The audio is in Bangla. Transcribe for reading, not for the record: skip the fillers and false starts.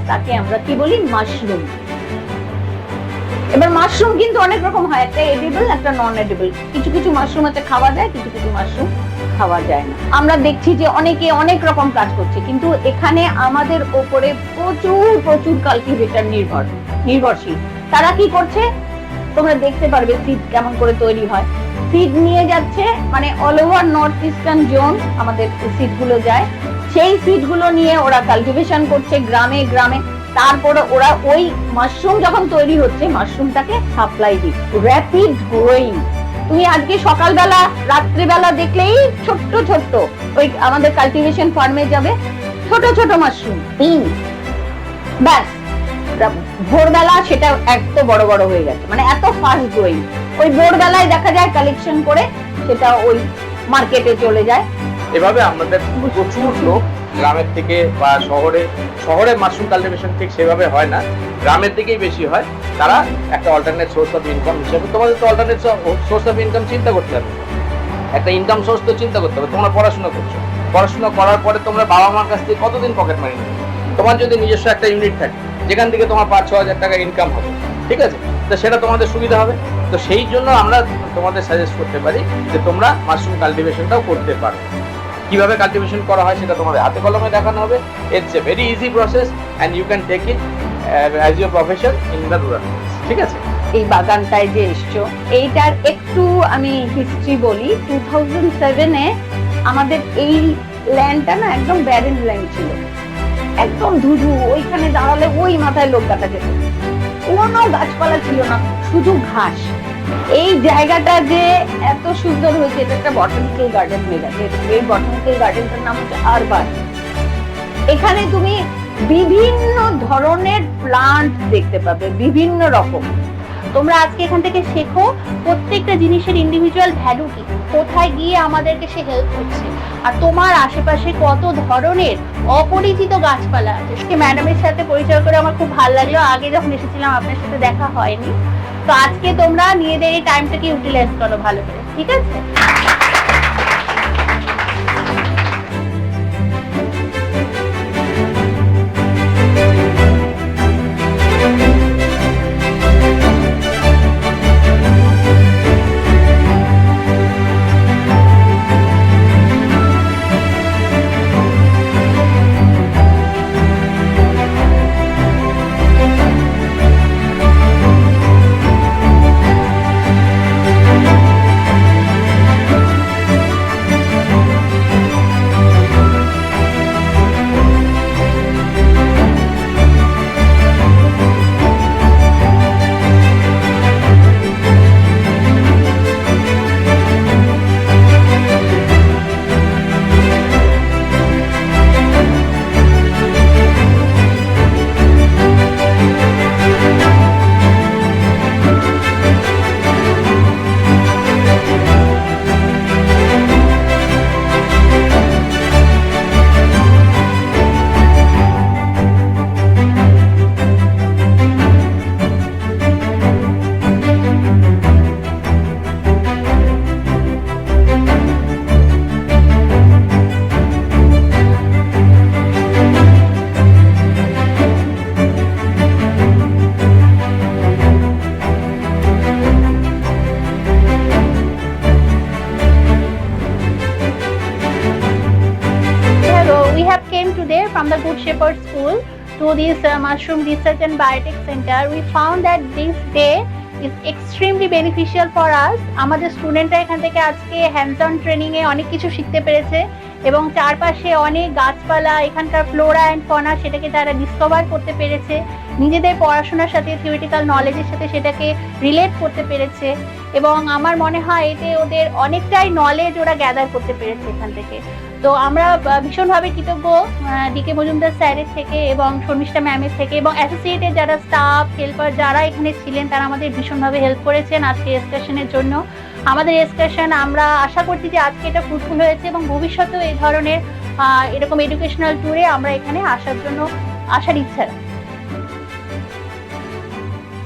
তাকে আমরা কি বলি, মাশরুম। এবার মাশরুম কিন্তু অনেক রকম হয়, একটা এডিবল একটা নন এডিবল। কিছু কিছু মাশরুম আছে খাওয়া যায়, কিছু কিছু মাশরুম খাওয়া যায় না। আমরা দেখছি যে অনেকে অনেক রকম কাজ করছে, কিন্তু এখানে আমাদের উপরে প্রচুর প্রচুর কাল্টিভেটর নির্ভরশীল। তারা কি করছে তোমরা দেখতে পারবে সিড কেমন করে তৈরি হয়। সিড নিয়ে যাচ্ছে, মানে all over north eastern zone আমাদের সিড গুলো যায়, সেই সিড গুলো নিয়ে ওরা কাল্টিভেশন করছে গ্রামে গ্রামে। তারপরে ওরা ওই মাশরুম যখন তৈরি হচ্ছে, মাশরুমটাকে সাপ্লাই দিচ্ছে। Rapid growing. তুমি আজকে সকালবেলা রাত্রিবেলা দেখলেই ছোট্ট ছোট্ট ওই আমাদের কাল্টিভেশন ফার্মে যাবে, ছোট ছোট মাশরুম ব্যাস, ভোরবেলা সেটা এত বড় বড় হয়ে গেছে, মানে এত ফাস্ট গ্রোয়িং। ওই ভোরবেলায় দেখা যায় কালেকশন করে সেটা ওই মার্কেটে চলে যায়। এভাবে আমাদের প্রচুর লোক গ্রামের থেকে বা শহরে মাশরুম কাল্টিভেশন ঠিক সেভাবে হয় না, গ্রামের দিকেই বেশি হয়। তারা একটা অল্টারনেট সোর্স অফ ইনকাম হিসেবে, তোমাদের তো অল্টারনেট সোর্স অফ ইনকাম চিন্তা করতে হবে, একটা ইনকাম সোর্স তো চিন্তা করতে হবে। তোমরা পড়াশোনা করছো, পড়াশোনা করার পরে তোমরা বাবা মার কাছ থেকে কতদিন পকেট মানি নেবে? তোমার যদি নিজস্ব একটা ইউনিট থাকে যেখান থেকে তোমার 5-6 হাজার টাকা ইনকাম হবে, ঠিক আছে, তো সেটা তোমাদের সুবিধা হবে। তো সেই জন্য আমরা তোমাদের সাজেস্ট করতে পারি যে তোমরা মাশরুম কাল্টিভেশনটাও করতে পারো। কিভাবে কাল্টিভেশন করা হয় সেটা তোমাদের হাতে কলমে দেখানো হবে। It's a very easy process and you can take it as your profession in the rural. ঠিক আছে, এই বাগানটায় যে এসছো, এইটার একটু আমি হিস্ট্রি বলি। 2007-এ আমাদের এই ল্যান্ডটা না একদম ব্যারেন ল্যান্ড ছিল, একদম ধুধু। ওইখানে দাঁড়ালে ওই মাথায় লোক দেখা যেত, কোনো গাছপালা ছিল না, শুধু ঘাস। এই জায়গাটা যে এত সুন্দর হয়েছে, এটা একটা বটানিক্যাল গার্ডেন হয়ে গেছে। এই বটানিক্যাল গার্ডেনটার নাম হচ্ছে আরবান। এখানে তুমি বিভিন্ন ধরনের প্লান্ট দেখতে পাবে, বিভিন্ন রকম। তোমরা আজকে এখান থেকে শেখো প্রত্যেকটা জিনিসের ইন্ডিভিজুয়াল ভ্যালু কি, কোথায় গিয়ে আমাদেরকে সে হেল্প করছে, আর তোমার আশেপাশে কত ধরনের অপরিচিত গাছপালা আছে। ম্যাডামের সাথে পরিচয় করে আমার খুব ভালো লাগলো, আগে যখন এসেছিলাম আপনার সাথে দেখা হয়নি। তো আজকে তোমরা নিজেদের এই টাইমটাকে ইউটিলাইজ করো ভালো করে, ঠিক আছে? From the Good Shepherd School to this Mushroom Research and Biotech Center, we found that this day is extremely beneficial for us. আমাদের স্টুডেন্টরা এখান থেকে আজকে হ্যান্ডস অন ট্রেনিং এ অনেক কিছু শিখতে পেরেছে এবং চারপাশে অনেক গাছপালা, এখানকার ফ্লোরা অ্যান্ড ফনা, সেটাকে তারা ডিসকভার করতে পেরেছে। নিজেদের পড়াশোনার সাথে, থিওরিটিক্যাল নলেজের সাথে সেটাকে রিলেট করতে পেরেছে এবং আমার মনে হয় এতে ওদের অনেকটাই নলেজ ওরা গ্যাদার করতে পেরেছে এখান থেকে। তো আমরা ভীষণভাবে কৃতজ্ঞ ডিকে মজুমদার স্যারের থেকে এবং শর্মিষ্ঠা ম্যামের থেকে এবং অ্যাসোসিয়েটেড যারা স্টাফ হেল্পার যারা এখানে ছিলেন, তারা আমাদের ভীষণভাবে হেল্প করেছেন আজকে এক্সকারশনের জন্য। আমাদের এক্সকারশন আমরা আশা করছি যে আজকে এটা ফ্রুটফুল হয়েছে এবং ভবিষ্যতেও এই ধরনের এরকম এডুকেশনাল ট্যুরে আমরা এখানে আসার ইচ্ছা রাখি।